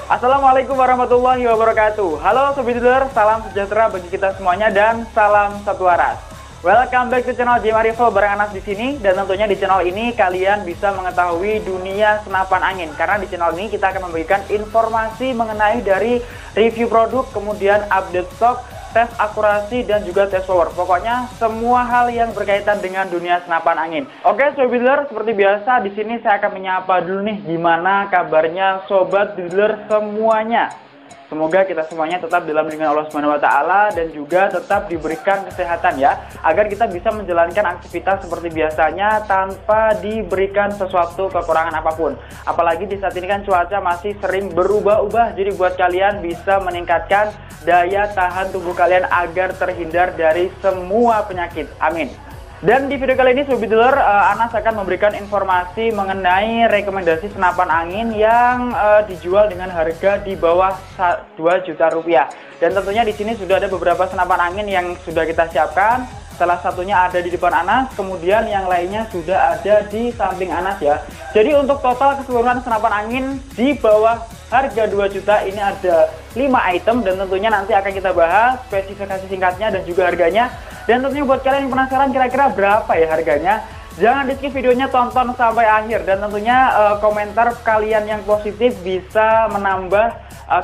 Assalamualaikum warahmatullahi wabarakatuh. Halo Sobat Dealer, salam sejahtera bagi kita semuanya dan salam satu waras. Welcome back to channel JM Arrival bareng Anas di sini, dan tentunya di channel ini kalian bisa mengetahui dunia senapan angin, karena di channel ini kita akan memberikan informasi mengenai dari review produk, kemudian update stok, tes akurasi, dan juga tes power. Pokoknya semua hal yang berkaitan dengan dunia senapan angin. Oke Sobat Dealer, seperti biasa di sini saya akan menyapa dulu nih, gimana kabarnya Sobat Dealer semuanya. Semoga kita semuanya tetap dalam lindungan Allah Subhanahu wa taala dan juga tetap diberikan kesehatan ya, agar kita bisa menjalankan aktivitas seperti biasanya tanpa diberikan sesuatu kekurangan apapun. Apalagi di saat ini kan cuaca masih sering berubah-ubah, jadi buat kalian bisa meningkatkan daya tahan tubuh kalian agar terhindar dari semua penyakit. Amin. Dan di video kali ini Sobat Dealer, Anas akan memberikan informasi mengenai rekomendasi senapan angin yang dijual dengan harga di bawah 2 juta rupiah. Dan tentunya di sini sudah ada beberapa senapan angin yang sudah kita siapkan. Salah satunya ada di depan Anas, kemudian yang lainnya sudah ada di samping Anas ya. Jadi untuk total keseluruhan senapan angin di bawah harga 2 juta ini ada 5 item, dan tentunya nanti akan kita bahas spesifikasi singkatnya dan juga harganya. Dan tentunya buat kalian yang penasaran kira-kira berapa ya harganya, jangan di skip videonya, tonton sampai akhir. Dan tentunya komentar kalian yang positif bisa menambah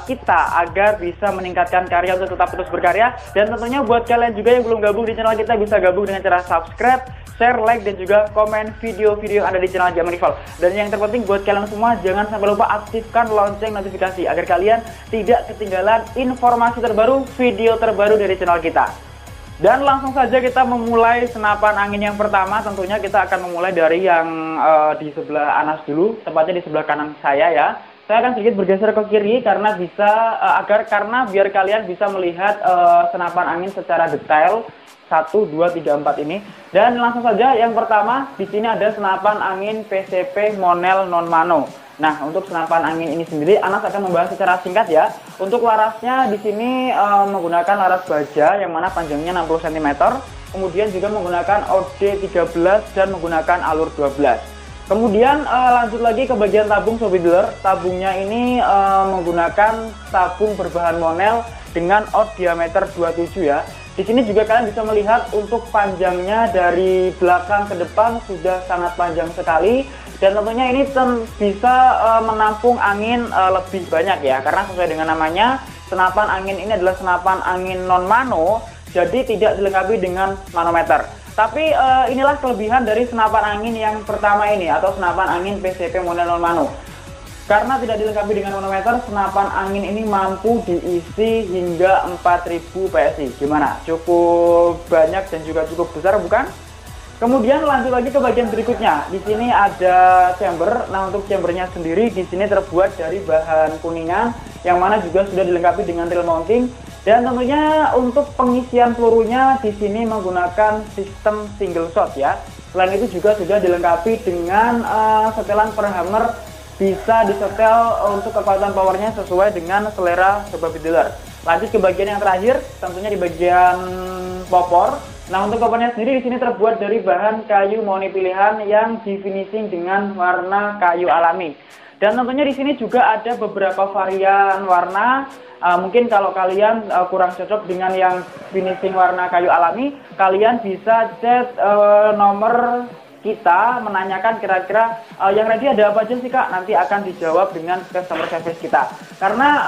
kita agar bisa meningkatkan karya untuk tetap terus berkarya. Dan tentunya buat kalian juga yang belum gabung di channel kita, bisa gabung dengan cara subscribe, share, like, dan juga komen video-video yang ada di channel JM Arrival. Dan yang terpenting buat kalian semua, jangan sampai lupa aktifkan lonceng notifikasi agar kalian tidak ketinggalan informasi terbaru, video terbaru dari channel kita. Dan langsung saja kita memulai senapan angin yang pertama. Tentunya kita akan memulai dari yang di sebelah Anas dulu, tepatnya di sebelah kanan saya ya. Saya akan sedikit bergeser ke kiri karena biar kalian bisa melihat senapan angin secara detail 1, 2, 3, 4 ini. Dan langsung saja yang pertama di sini ada senapan angin PCP Monel non mano. Nah, untuk senapan angin ini sendiri Anas akan membahas secara singkat ya. Untuk larasnya di sini menggunakan laras baja yang mana panjangnya 60 cm, kemudian juga menggunakan OD13 dan menggunakan alur 12. Kemudian lanjut lagi ke bagian tabung Sobat Dealer. Tabungnya ini menggunakan tabung berbahan Monel dengan OD diameter 27 ya. Di sini juga kalian bisa melihat untuk panjangnya dari belakang ke depan sudah sangat panjang sekali, dan tentunya ini bisa menampung angin lebih banyak ya, karena sesuai dengan namanya senapan angin ini adalah senapan angin non mano, jadi tidak dilengkapi dengan manometer. Tapi inilah kelebihan dari senapan angin yang pertama ini, atau senapan angin PCP Monel non mano. Karena tidak dilengkapi dengan manometer, senapan angin ini mampu diisi hingga 4000 PSI. Gimana? Cukup banyak dan juga cukup besar, bukan? Kemudian lanjut lagi ke bagian berikutnya. Di sini ada chamber. Nah, untuk chambernya sendiri di sini terbuat dari bahan kuningan, yang mana juga sudah dilengkapi dengan reel mounting. Dan tentunya untuk pengisian pelurunya di sini menggunakan sistem single shot ya. Selain itu juga sudah dilengkapi dengan setelan per hammer, bisa disetel untuk kekuatan powernya sesuai dengan selera Sobat Dealer. Lanjut ke bagian yang terakhir, tentunya di bagian popor. Nah, untuk popornya sendiri di sini terbuat dari bahan kayu moni pilihan yang di finishing dengan warna kayu alami. Dan tentunya di sini juga ada beberapa varian warna. Mungkin kalau kalian kurang cocok dengan yang finishing warna kayu alami, kalian bisa chat nomor kita menanyakan kira-kira yang ready ada apa aja sih Kak, nanti akan dijawab dengan customer service kita. Karena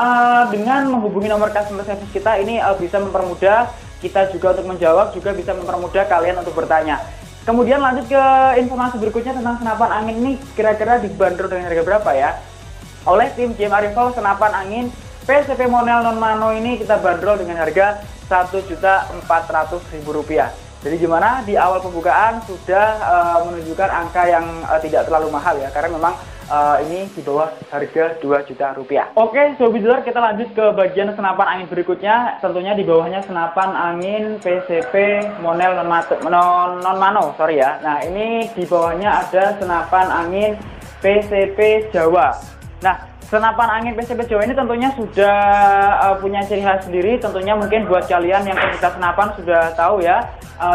dengan menghubungi nomor customer service kita ini bisa mempermudah kita juga untuk menjawab, juga bisa mempermudah kalian untuk bertanya. Kemudian lanjut ke informasi berikutnya tentang senapan angin ini, kira-kira dibanderol dengan harga berapa ya? Oleh tim JM Arrival, senapan angin PCP Monel non mano ini kita bandrol dengan harga Rp1.400.000. Jadi gimana, di awal pembukaan sudah menunjukkan angka yang tidak terlalu mahal ya, karena memang ini di bawah harga 2 juta rupiah. Oke, Sobat Dealer, kita lanjut ke bagian senapan angin berikutnya. Tentunya di bawahnya senapan angin PCP Monel non-mano, sorry ya. Nah, ini di bawahnya ada senapan angin PCP Jawa. Nah, senapan angin PCP Jawa ini tentunya sudah punya ciri khas sendiri. Tentunya mungkin buat kalian yang pecinta senapan sudah tahu ya,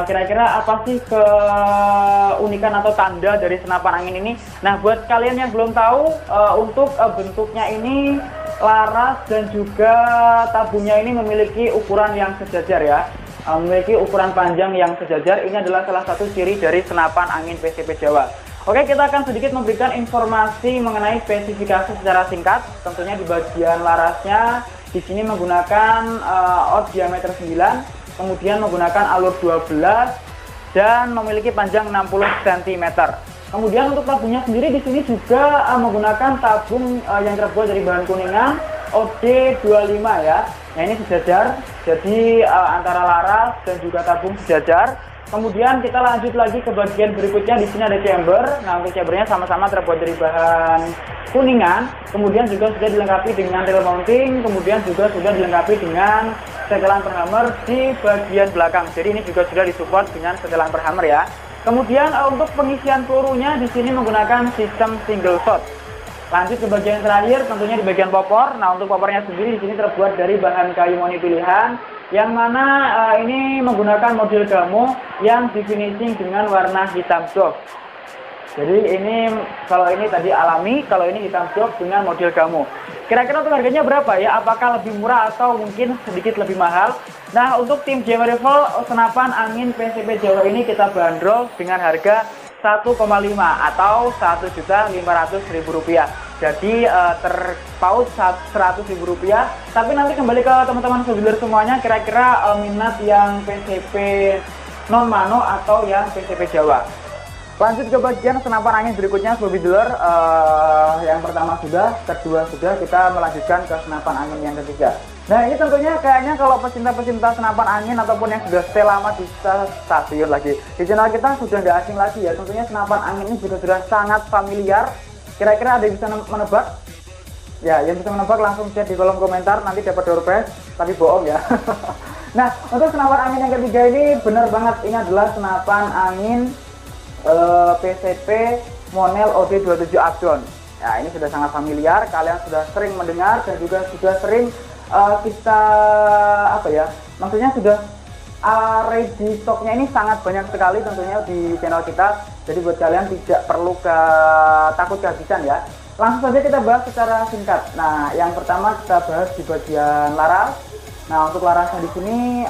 kira-kira apa sih keunikan atau tanda dari senapan angin ini. Nah, buat kalian yang belum tahu, untuk bentuknya ini laras dan juga tabungnya ini memiliki ukuran yang sejajar ya, memiliki ukuran panjang yang sejajar. Ini adalah salah satu ciri dari senapan angin PCP Jawa. Oke, kita akan sedikit memberikan informasi mengenai spesifikasi secara singkat. Tentunya di bagian larasnya di sini menggunakan OD diameter 9, kemudian menggunakan alur 12 dan memiliki panjang 60 cm. Kemudian untuk tabungnya sendiri di sini juga menggunakan tabung yang terbuat dari bahan kuningan OD25 ya. Nah, ini sejajar, jadi antara laras dan juga tabung sejajar. Kemudian kita lanjut lagi ke bagian berikutnya. Di sini ada chamber. Nah, untuk chambernya sama-sama terbuat dari bahan kuningan. Kemudian juga sudah dilengkapi dengan rail mounting. Kemudian juga sudah dilengkapi dengan setelan per hammer di bagian belakang. Jadi ini juga sudah disupport dengan setelan per hammer ya. Kemudian untuk pengisian pelurunya di sini menggunakan sistem single shot. Lanjut ke bagian terakhir, tentunya di bagian popor. Nah, untuk popornya sendiri di sini terbuat dari bahan kayu moni pilihan, yang mana ini menggunakan model gamo yang di finishing dengan warna hitam soft. Jadi ini, kalau ini tadi alami, kalau ini hitam soft dengan model gamo. Kira-kira untuk harganya berapa ya? Apakah lebih murah atau mungkin sedikit lebih mahal? Nah, untuk tim JM Rifle senapan angin PCP Jawa ini kita bandrol dengan harga 1,5 atau Rp1.500.000. Jadi terpaut Rp100.000. Tapi nanti kembali ke teman-teman Sobat semuanya, kira-kira minat yang PCP non-mano atau yang PCP Jawa. Lanjut ke bagian senapan angin berikutnya Sobat Dealer. Yang pertama sudah, kedua sudah, kita melanjutkan ke senapan angin yang ketiga. Nah, ini tentunya kayaknya kalau pecinta-pecinta senapan angin ataupun yang sudah stay lama di stasiun lagi di channel kita sudah nggak asing lagi ya. Tentunya senapan angin ini juga sudah sangat familiar. Kira-kira ada yang bisa menebak? Ya, yang bisa menebak langsung chat di kolom komentar, nanti dapat door prize, tapi bohong ya. Nah, untuk senapan angin yang ketiga ini benar banget, ini adalah senapan angin PCP Monel OD27 Updown. Ya, ini sudah sangat familiar, kalian sudah sering mendengar dan juga sudah sering kita maksudnya sudah ready stoknya ini sangat banyak sekali tentunya di channel kita. Jadi buat kalian tidak perlu takut kehabisan ya. Langsung saja kita bahas secara singkat. Nah, yang pertama kita bahas di bagian laras. Nah, untuk larasnya di sini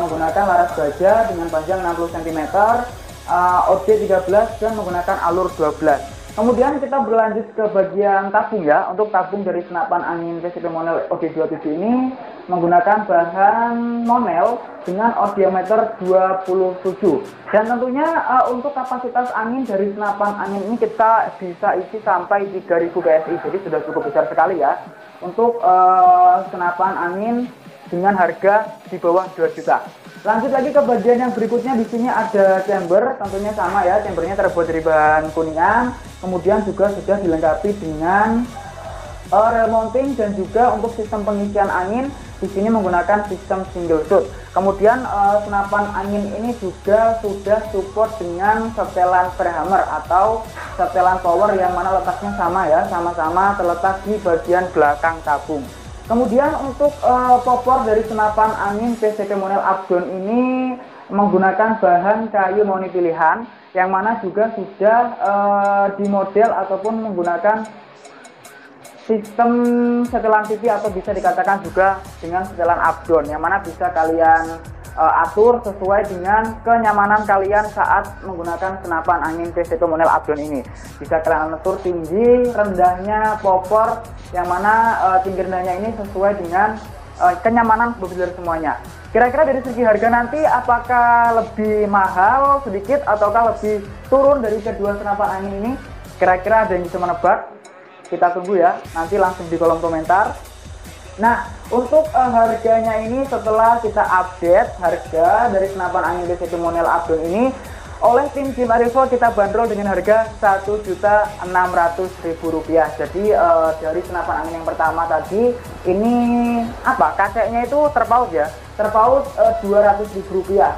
menggunakan laras baja dengan panjang 60 cm, OD13 dan menggunakan alur 12. Kemudian kita berlanjut ke bagian tabung ya. Untuk tabung dari senapan angin PCP Monel OD27 ini menggunakan bahan Monel dengan OD diameter 27. Dan tentunya untuk kapasitas angin dari senapan angin ini kita bisa isi sampai 3000 PSI. Jadi sudah cukup besar sekali ya untuk senapan angin dengan harga di bawah 2 juta. Lanjut lagi ke bagian yang berikutnya. Di sini ada chamber, tentunya sama ya, chambernya terbuat dari bahan kuningan. Kemudian juga sudah dilengkapi dengan rail mounting dan juga untuk sistem pengisian angin di sini menggunakan sistem single shot. Kemudian senapan angin ini juga sudah support dengan setelan per hammer atau setelan power yang mana letaknya sama ya, sama-sama terletak di bagian belakang tabung. Kemudian untuk popor dari senapan angin PCP Monel Updown ini menggunakan bahan kayu moni pilihan yang mana juga sudah dimodel ataupun menggunakan sistem setelan TV atau bisa dikatakan juga dengan setelan Updown yang mana bisa kalian atur sesuai dengan kenyamanan kalian saat menggunakan senapan angin PCP Monel Updown ini. Bisa kalian atur tinggi, rendahnya popor yang mana tinggi rendahnya ini sesuai dengan kenyamanan Sobat semuanya. Kira-kira dari segi harga nanti apakah lebih mahal sedikit ataukah lebih turun dari kedua senapan angin ini? Kira-kira ada yang bisa menebak? Kita tunggu ya, nanti langsung di kolom komentar. Nah, untuk harganya ini setelah kita update harga dari senapan angin PCP Monel Updown ini oleh tim Gym Arrival kita bandrol dengan harga Rp1.600.000. Jadi dari senapan angin yang pertama tadi ini apa, kacanya itu terpaut ya, terpaut Rp200.000.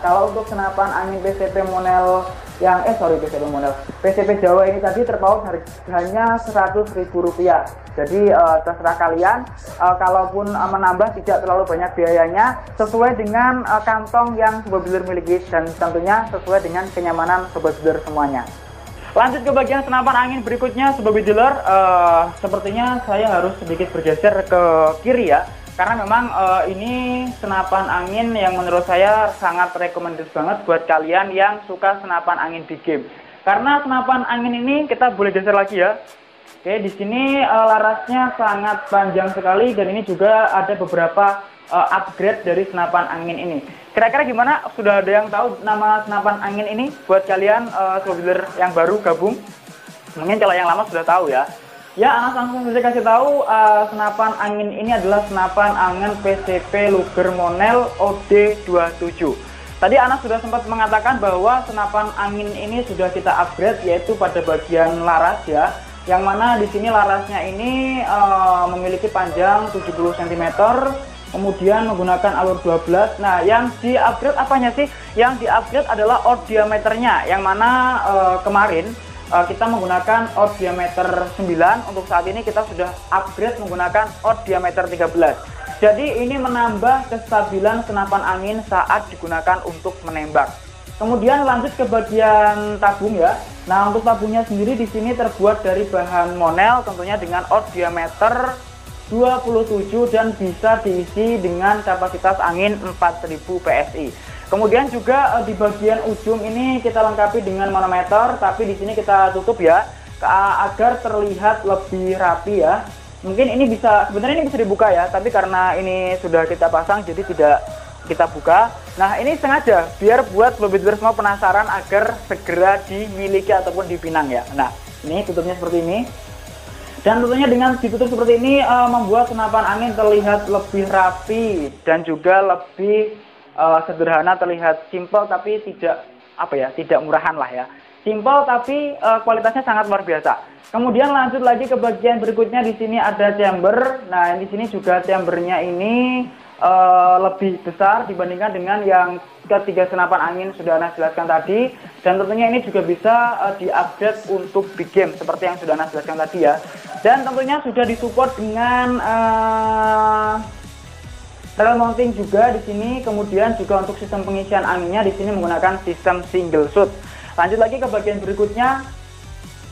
Kalau untuk senapan angin PCP Monel yang PCP Jawa ini tadi terpaut harganya Rp100.000. Jadi terserah kalian, kalaupun menambah tidak terlalu banyak biayanya, sesuai dengan kantong yang Sobat Builder miliki dan tentunya sesuai dengan kenyamanan Sobat Builder semuanya. Lanjut ke bagian senapan angin berikutnya Sobat Builder. Sepertinya saya harus sedikit bergeser ke kiri ya, karena memang ini senapan angin yang menurut saya sangat recommended banget buat kalian yang suka senapan angin di game. Karena senapan angin ini kita boleh geser lagi ya. Oke, di sini larasnya sangat panjang sekali dan ini juga ada beberapa upgrade dari senapan angin ini. Kira-kira gimana? Sudah ada yang tahu nama senapan angin ini buat kalian Sobat Builder yang baru gabung? Mungkin kalau yang lama sudah tahu ya. Ya, Anas langsung saja kasih tahu, senapan angin ini adalah senapan angin PCP Luger Monel OD27. Tadi Anas sudah sempat mengatakan bahwa senapan angin ini sudah kita upgrade, yaitu pada bagian laras ya, yang mana di sini larasnya ini memiliki panjang 70 cm, kemudian menggunakan alur 12. Nah, yang di upgrade apanya sih? Yang di upgrade adalah out diameternya, yang mana kemarin kita menggunakan out diameter 9, untuk saat ini kita sudah upgrade menggunakan out diameter 13. Jadi ini menambah kestabilan senapan angin saat digunakan untuk menembak. Kemudian lanjut ke bagian tabung ya. Nah, untuk tabungnya sendiri di sini terbuat dari bahan Monel, tentunya dengan out diameter 27 dan bisa diisi dengan kapasitas angin 4000 PSI. Kemudian juga di bagian ujung ini kita lengkapi dengan manometer, tapi di sini kita tutup ya agar terlihat lebih rapi ya. Mungkin ini sebenarnya ini bisa dibuka ya, tapi karena ini sudah kita pasang jadi tidak kita buka. Nah, ini sengaja biar buat Sobat Builder semua penasaran agar segera dimiliki ataupun dipinang ya. Nah, ini tutupnya seperti ini. Dan tentunya dengan ditutup seperti ini membuat senapan angin terlihat lebih rapi dan juga lebih sederhana, terlihat simple tapi tidak tidak murahan lah ya. Simple tapi kualitasnya sangat luar biasa. Kemudian lanjut lagi ke bagian berikutnya, di sini ada chamber. Nah, di sini juga chambernya ini lebih besar dibandingkan dengan yang ketiga senapan angin sudah Anas jelaskan tadi, dan tentunya ini juga bisa diupgrade untuk big game seperti yang sudah Anas jelaskan tadi ya. Dan tentunya sudah disupport dengan rail mounting juga di sini. Kemudian juga untuk sistem pengisian anginnya di sini menggunakan sistem single shoot. Lanjut lagi ke bagian berikutnya,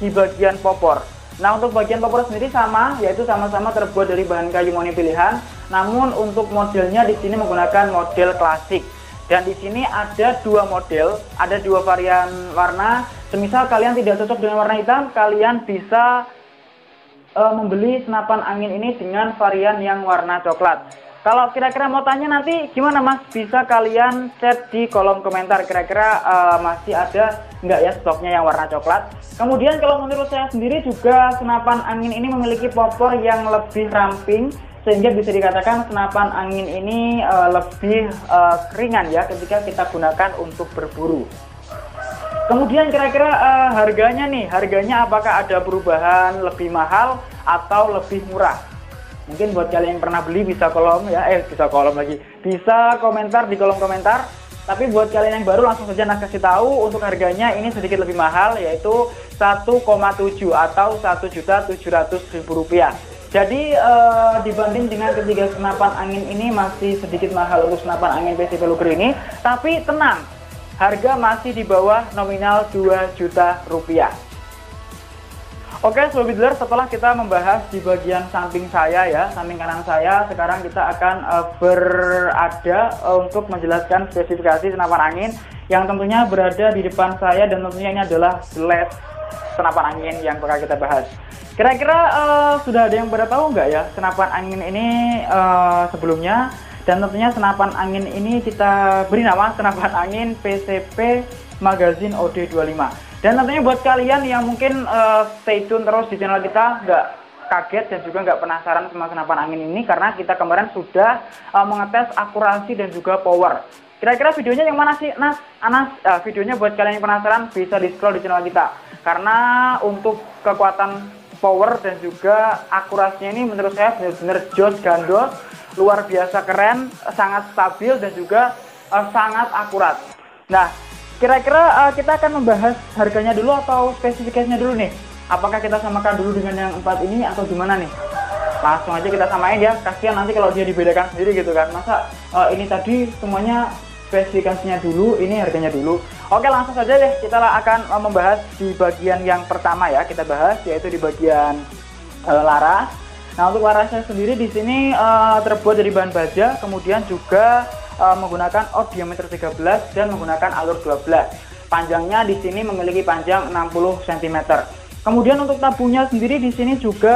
di bagian popor. Nah, untuk bagian popor sendiri sama, yaitu sama-sama terbuat dari bahan kayu moni pilihan. Namun untuk modelnya di sini menggunakan model klasik. Dan di sini ada dua model, ada dua varian warna. Semisal kalian tidak cocok dengan warna hitam, kalian bisa membeli senapan angin ini dengan varian yang warna coklat. Kalau kira-kira mau tanya nanti gimana Mas, bisa kalian chat di kolom komentar kira-kira masih ada nggak ya stoknya yang warna coklat. Kemudian kalau menurut saya sendiri juga senapan angin ini memiliki popor yang lebih ramping, sehingga bisa dikatakan senapan angin ini lebih ringan ya ketika kita gunakan untuk berburu. Kemudian kira-kira harganya apakah ada perubahan lebih mahal atau lebih murah? Mungkin buat kalian yang pernah beli bisa komentar di kolom komentar. Tapi buat kalian yang baru langsung saja Nas kasih tahu, untuk harganya ini sedikit lebih mahal, yaitu 1,7 atau Rp1.700.000. Jadi dibanding dengan ketiga senapan angin ini masih sedikit mahal untuk senapan angin PCP Luger ini. Tapi tenang, harga masih di bawah nominal Rp2 juta. Oke Sobat Builder, setelah kita membahas di bagian samping saya ya, samping kanan saya, sekarang kita akan berada untuk menjelaskan spesifikasi senapan angin yang tentunya berada di depan saya, dan tentunya ini adalah blast senapan angin yang bakal kita bahas. Kira-kira sudah ada yang pada tahu nggak ya senapan angin ini sebelumnya? Dan tentunya senapan angin ini kita beri nama senapan angin PCP Magazine OD25. Dan tentunya buat kalian yang mungkin stay tune terus di channel kita, nggak kaget dan juga nggak penasaran sama senapan angin ini karena kita kemarin sudah mengetes akurasi dan juga power. Kira-kira videonya yang mana sih, Anas? Videonya buat kalian yang penasaran bisa di scroll di channel kita. Karena untuk kekuatan power dan juga akurasinya ini menurut saya benar-benar jos gandos, luar biasa keren, sangat stabil dan juga sangat akurat. Nah, kira-kira kita akan membahas harganya dulu atau spesifikasinya dulu nih. Apakah kita samakan dulu dengan yang 4 ini atau gimana nih? Langsung aja kita samain ya, kasihan nanti kalau dia dibedakan sendiri gitu kan. Masa ini tadi semuanya spesifikasinya dulu, ini harganya dulu. Oke, langsung saja deh kita akan membahas di bagian yang pertama ya. Kita bahas yaitu di bagian laras. Nah, untuk larasnya sendiri di sini terbuat dari bahan baja, kemudian juga menggunakan out diameter 13 dan menggunakan alur 12. Panjangnya di sini memiliki panjang 60 cm. Kemudian untuk tabungnya sendiri di sini juga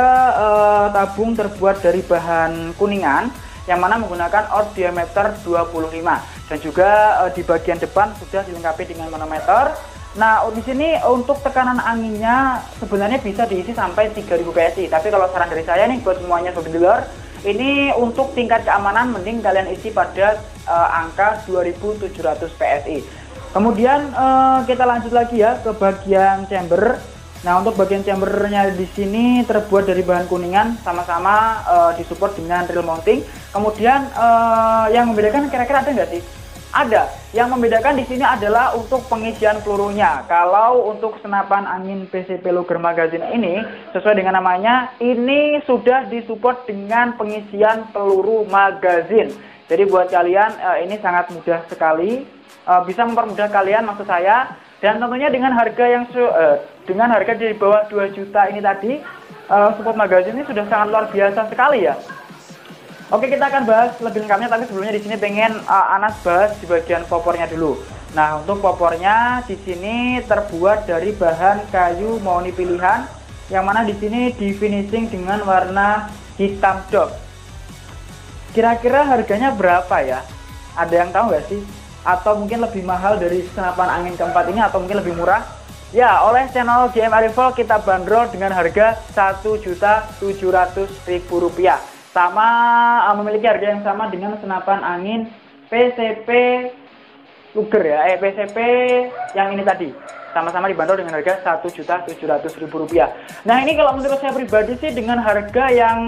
tabung terbuat dari bahan kuningan yang mana menggunakan out diameter 25 dan juga di bagian depan sudah dilengkapi dengan manometer. Nah, di sini untuk tekanan anginnya sebenarnya bisa diisi sampai 3000 PSI. Tapi kalau saran dari saya nih buat semuanya sobat dealer, ini untuk tingkat keamanan mending kalian isi pada angka 2700 PSI. Kemudian kita lanjut lagi ya ke bagian chamber. Nah, untuk bagian chambernya di sini terbuat dari bahan kuningan, sama-sama disupport dengan reel mounting. Kemudian yang membedakan kira-kira ada nggak sih? Ada. Yang membedakan di sini adalah untuk pengisian pelurunya. Kalau untuk senapan angin PCP Luger Magazine ini, sesuai dengan namanya, ini sudah disupport dengan pengisian peluru magazine. Jadi buat kalian ini sangat mudah sekali, bisa mempermudah kalian maksud saya. Dan tentunya dengan harga yang dengan harga di bawah 2 juta ini tadi, support magazine ini sudah sangat luar biasa sekali ya. Oke, kita akan bahas lebih lengkapnya, tapi sebelumnya di sini pengen Anas bahas di bagian popornya dulu. Nah, untuk popornya di sini terbuat dari bahan kayu mahoni pilihan, yang mana di sini di finishing dengan warna hitam dop. Kira-kira harganya berapa ya? Ada yang tahu nggak sih? Atau mungkin lebih mahal dari senapan angin keempat ini, atau mungkin lebih murah? Ya, oleh channel JMA Rifle kita bandrol dengan harga Rp1.700.000. Sama memiliki harga yang sama dengan senapan angin PCP Luger ya, PCP yang ini tadi. Sama-sama dibanderol dengan harga Rp1.700.000. Nah, ini kalau menurut saya pribadi sih dengan harga yang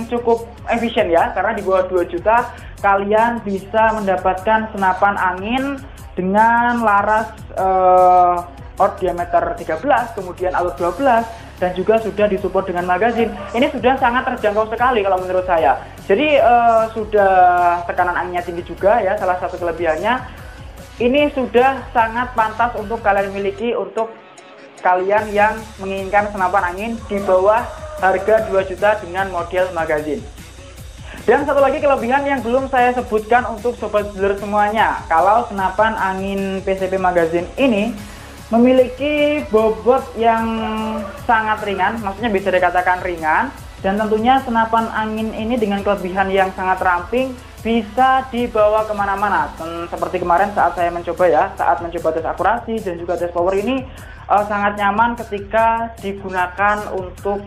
cukup efisien ya, karena di bawah 2 juta kalian bisa mendapatkan senapan angin dengan laras out diameter 13, kemudian alur 12, dan juga sudah disupport dengan magazine. Ini sudah sangat terjangkau sekali kalau menurut saya. Jadi sudah tekanan anginnya tinggi juga ya, salah satu kelebihannya. Ini sudah sangat pantas untuk kalian miliki untuk kalian yang menginginkan senapan angin di bawah harga 2 juta dengan model magazine. Dan satu lagi kelebihan yang belum saya sebutkan untuk sobat dealer semuanya. Kalau senapan angin PCP magazine ini memiliki bobot yang sangat ringan, maksudnya bisa dikatakan ringan, dan tentunya senapan angin ini dengan kelebihan yang sangat ramping bisa dibawa kemana-mana. Seperti kemarin saat saya mencoba ya, saat mencoba tes akurasi dan juga tes power ini sangat nyaman ketika digunakan untuk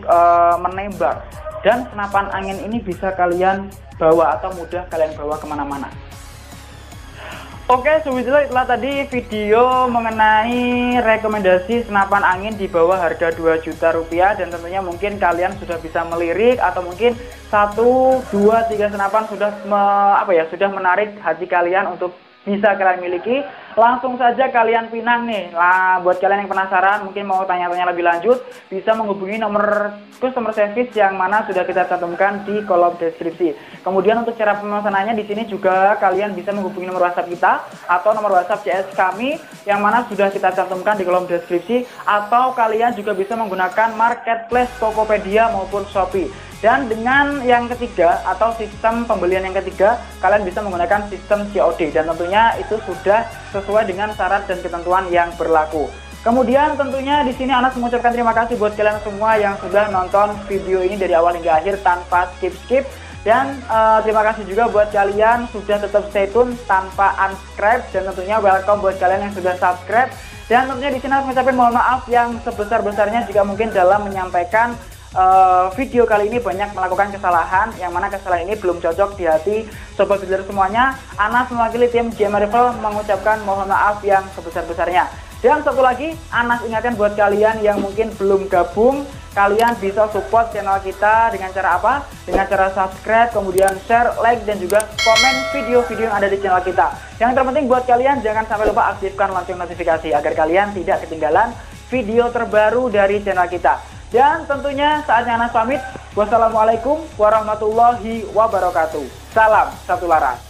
menembak, dan senapan angin ini bisa kalian bawa atau mudah kalian bawa kemana-mana. Oke, sebetulnya itulah tadi video mengenai rekomendasi senapan angin di bawah harga 2 juta rupiah, dan tentunya mungkin kalian sudah bisa melirik atau mungkin 1, 2, 3 senapan sudah sudah menarik hati kalian untuk bisa kalian miliki. Langsung saja kalian pinang nih. Lah, buat kalian yang penasaran mungkin mau tanya-tanya lebih lanjut, bisa menghubungi nomor customer service yang mana sudah kita cantumkan di kolom deskripsi. Kemudian untuk cara pemesanannya di sini juga kalian bisa menghubungi nomor WhatsApp kita atau nomor WhatsApp CS kami yang mana sudah kita cantumkan di kolom deskripsi, atau kalian juga bisa menggunakan marketplace Tokopedia maupun Shopee. Dan dengan yang ketiga atau sistem pembelian yang ketiga, kalian bisa menggunakan sistem COD, dan tentunya itu sudah sesuai dengan syarat dan ketentuan yang berlaku. Kemudian tentunya di sini Anas mengucapkan terima kasih buat kalian semua yang sudah nonton video ini dari awal hingga akhir tanpa skip-skip. Dan terima kasih juga buat kalian sudah tetap stay tune tanpa unsubscribe, dan tentunya welcome buat kalian yang sudah subscribe. Dan tentunya di sini Anas mengucapkan mohon maaf yang sebesar-besarnya jika mungkin dalam menyampaikan video kali ini banyak melakukan kesalahan, yang mana kesalahan ini belum cocok di hati sobat builder semuanya. Anas mewakili tim JMA Rival mengucapkan mohon maaf yang sebesar-besarnya. Dan satu lagi, Anas ingatkan buat kalian yang mungkin belum gabung, kalian bisa support channel kita dengan cara apa? Dengan cara subscribe, kemudian share, like, dan juga komen video-video yang ada di channel kita. Yang terpenting buat kalian, jangan sampai lupa aktifkan lonceng notifikasi agar kalian tidak ketinggalan video terbaru dari channel kita. Dan tentunya saatnya Anas pamit. Wassalamualaikum warahmatullahi wabarakatuh. Salam satu laras.